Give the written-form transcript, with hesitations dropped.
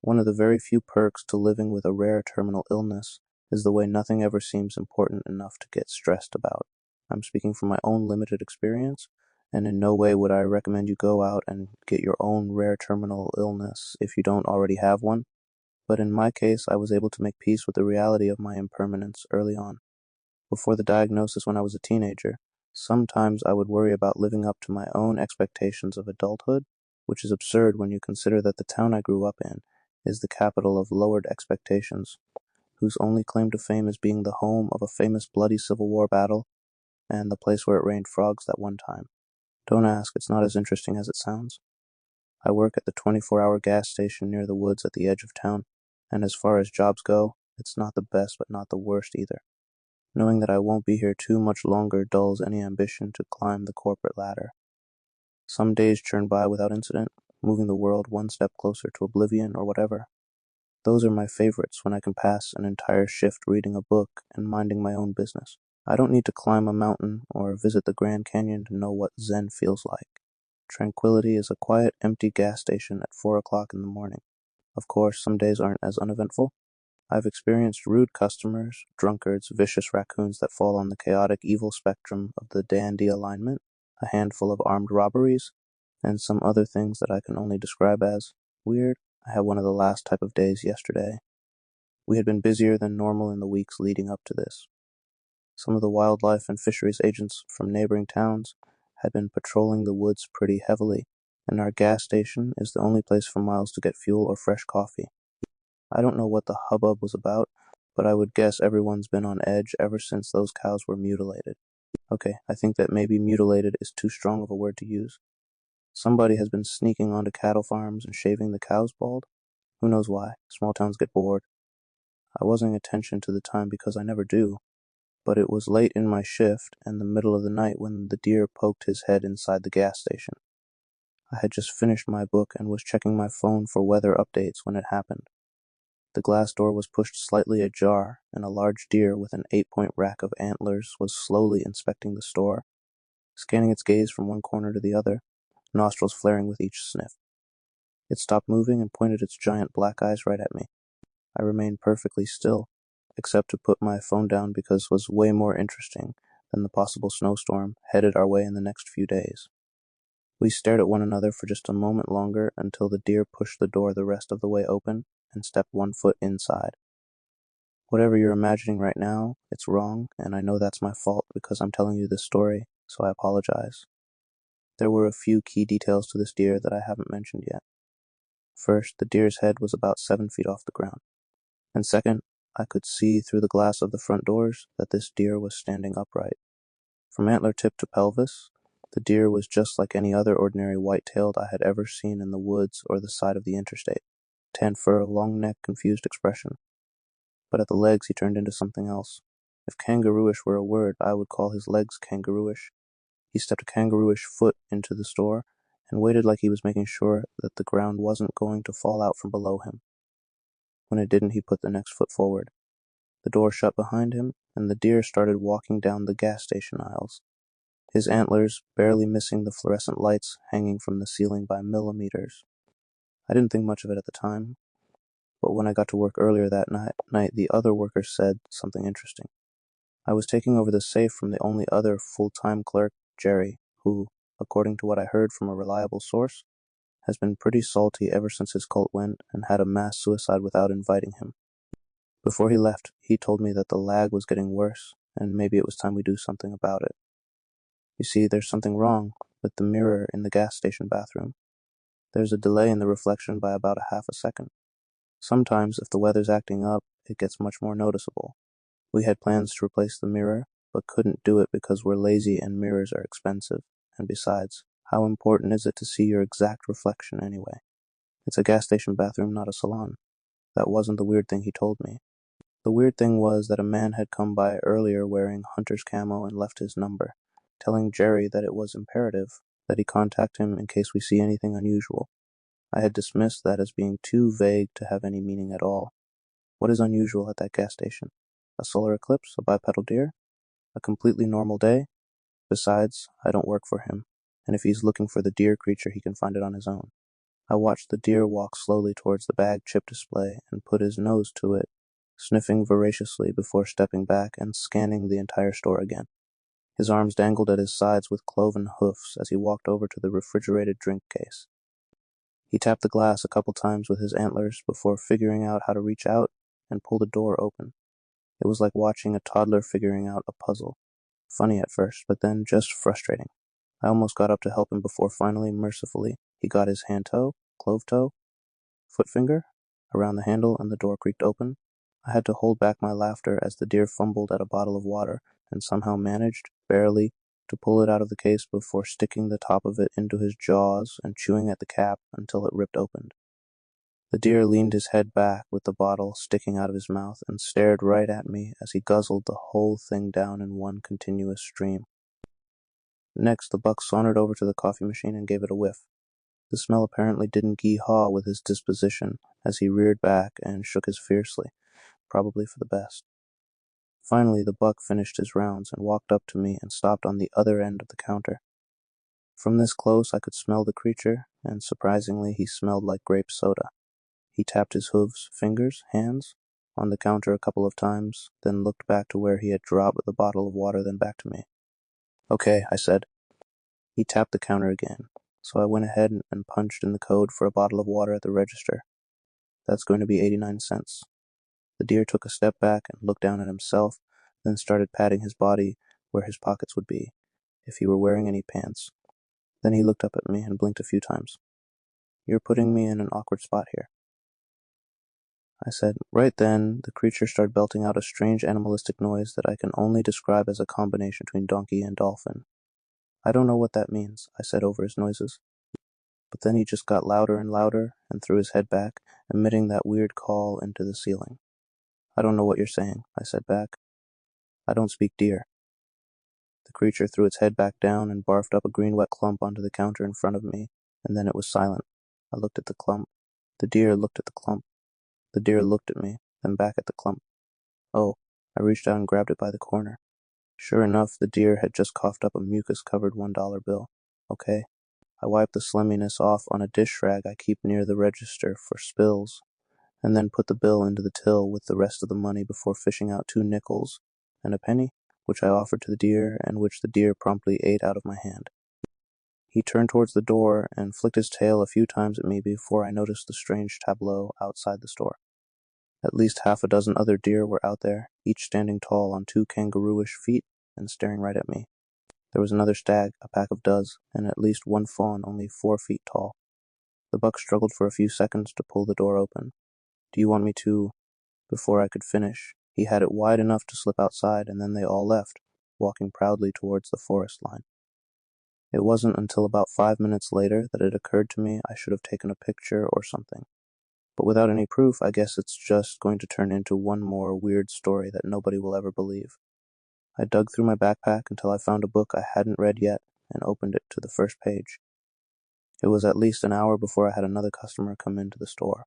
One of the very few perks to living with a rare terminal illness is the way nothing ever seems important enough to get stressed about. I'm speaking from my own limited experience, and in no way would I recommend you go out and get your own rare terminal illness if you don't already have one. But in my case, I was able to make peace with the reality of my impermanence early on. Before the diagnosis when I was a teenager, sometimes I would worry about living up to my own expectations of adulthood, which is absurd when you consider that the town I grew up in is the capital of lowered expectations, whose only claim to fame is being the home of a famous bloody Civil War battle and the place where it rained frogs that one time. Don't ask, it's not as interesting as it sounds. I work at the 24-hour gas station near the woods at the edge of town, and as far as jobs go, it's not the best but not the worst either. Knowing that I won't be here too much longer dulls any ambition to climb the corporate ladder. Some days churn by without incident, moving the world one step closer to oblivion or whatever. Those are my favorites when I can pass an entire shift reading a book and minding my own business. I don't need to climb a mountain or visit the Grand Canyon to know what Zen feels like. Tranquility is a quiet, empty gas station at 4 o'clock in the morning. Of course, some days aren't as uneventful. I've experienced rude customers, drunkards, vicious raccoons that fall on the chaotic evil spectrum of the dandy alignment, a handful of armed robberies, and some other things that I can only describe as weird. I had one of the last type of days yesterday. We had been busier than normal in the weeks leading up to this. Some of the wildlife and fisheries agents from neighboring towns had been patrolling the woods pretty heavily, and our gas station is the only place for miles to get fuel or fresh coffee. I don't know what the hubbub was about, but I would guess everyone's been on edge ever since those cows were mutilated. Okay, I think that maybe mutilated is too strong of a word to use. Somebody has been sneaking onto cattle farms and shaving the cows bald. Who knows why? Small towns get bored. I wasn't paying attention to the time because I never do, but it was late in my shift and the middle of the night when the deer poked his head inside the gas station. I had just finished my book and was checking my phone for weather updates when it happened. The glass door was pushed slightly ajar, and a large deer with an 8-point rack of antlers was slowly inspecting the store, scanning its gaze from one corner to the other, nostrils flaring with each sniff. It stopped moving and pointed its giant black eyes right at me. I remained perfectly still, except to put my phone down because it was way more interesting than the possible snowstorm headed our way in the next few days. We stared at one another for just a moment longer until the deer pushed the door the rest of the way open and stepped one foot inside. Whatever you're imagining right now, it's wrong, and I know that's my fault because I'm telling you this story, so I apologize. There were a few key details to this deer that I haven't mentioned yet. First, the deer's head was about 7 feet off the ground. And second, I could see through the glass of the front doors that this deer was standing upright. From antler tip to pelvis, the deer was just like any other ordinary white-tailed I had ever seen in the woods or the side of the interstate. Tan fur, long neck, confused expression. But at the legs he turned into something else. If kangarooish were a word, I would call his legs kangarooish. He stepped a kangarooish foot into the store and waited like he was making sure that the ground wasn't going to fall out from below him. When it didn't, he put the next foot forward. The door shut behind him, and the deer started walking down the gas station aisles, his antlers barely missing the fluorescent lights hanging from the ceiling by millimeters. I didn't think much of it at the time, but when I got to work earlier that night, the other workers said something interesting. I was taking over the safe from the only other full-time clerk, Jerry, who, according to what I heard from a reliable source, has been pretty salty ever since his cult went and had a mass suicide without inviting him. Before he left, he told me that the lag was getting worse, and maybe it was time we do something about it. You see, there's something wrong with the mirror in the gas station bathroom. There's a delay in the reflection by about a half a second. Sometimes, if the weather's acting up, it gets much more noticeable. We had plans to replace the mirror, but couldn't do it because we're lazy and mirrors are expensive. And besides, how important is it to see your exact reflection anyway? It's a gas station bathroom, not a salon. That wasn't the weird thing he told me. The weird thing was that a man had come by earlier wearing hunter's camo and left his number, telling Jerry that it was imperative that he contact him in case we see anything unusual. I had dismissed that as being too vague to have any meaning at all. What is unusual at that gas station? A solar eclipse? A bipedal deer? A completely normal day? Besides, I don't work for him, and if he's looking for the deer creature, he can find it on his own. I watched the deer walk slowly towards the bag chip display and put his nose to it, sniffing voraciously before stepping back and scanning the entire store again. His arms dangled at his sides with cloven hoofs as he walked over to the refrigerated drink case. He tapped the glass a couple times with his antlers before figuring out how to reach out and pull the door open. It was like watching a toddler figuring out a puzzle. Funny at first, but then just frustrating. I almost got up to help him before finally, mercifully, he got his hand toe, clove toe, foot finger around the handle and the door creaked open. I had to hold back my laughter as the deer fumbled at a bottle of water and somehow managed, barely, to pull it out of the case before sticking the top of it into his jaws and chewing at the cap until it ripped open. The deer leaned his head back with the bottle sticking out of his mouth and stared right at me as he guzzled the whole thing down in one continuous stream. Next, the buck sauntered over to the coffee machine and gave it a whiff. The smell apparently didn't gee-haw with his disposition as he reared back and shook his fiercely, probably for the best. Finally, the buck finished his rounds and walked up to me and stopped on the other end of the counter. From this close, I could smell the creature, and surprisingly, he smelled like grape soda. He tapped his hooves, fingers, hands, on the counter a couple of times, then looked back to where he had dropped the bottle of water, then back to me. "Okay," I said. He tapped the counter again, so I went ahead and punched in the code for a bottle of water at the register. "That's going to be 89 cents. The deer took a step back and looked down at himself, then started patting his body where his pockets would be, if he were wearing any pants. Then he looked up at me and blinked a few times. "You're putting me in an awkward spot here," I said. Right then, the creature started belting out a strange animalistic noise that I can only describe as a combination between donkey and dolphin. "I don't know what that means," I said over his noises. But then he just got louder and louder and threw his head back, emitting that weird call into the ceiling. "I don't know what you're saying," I said back. "I don't speak deer." The creature threw its head back down and barfed up a green wet clump onto the counter in front of me, and then it was silent. I looked at the clump. The deer looked at the clump. The deer looked at me, then back at the clump. Oh, I reached out and grabbed it by the corner. Sure enough, the deer had just coughed up a mucus-covered $1 bill. Okay. I wiped the slimminess off on a dish rag I keep near the register for spills, and then put the bill into the till with the rest of the money before fishing out 2 nickels and a penny, which I offered to the deer and which the deer promptly ate out of my hand. He turned towards the door and flicked his tail a few times at me before I noticed the strange tableau outside the store. At least half a dozen other deer were out there, each standing tall on 2 kangaroo-ish feet and staring right at me. There was another stag, a pack of does, and at least 1 fawn only 4 feet tall. The buck struggled for a few seconds to pull the door open. "Do you want me to—" Before I could finish, he had it wide enough to slip outside, and then they all left, walking proudly towards the forest line. It wasn't until about 5 minutes later that it occurred to me I should have taken a picture or something. But without any proof, I guess it's just going to turn into one more weird story that nobody will ever believe. I dug through my backpack until I found a book I hadn't read yet and opened it to the first page. It was at least an hour before I had another customer come into the store.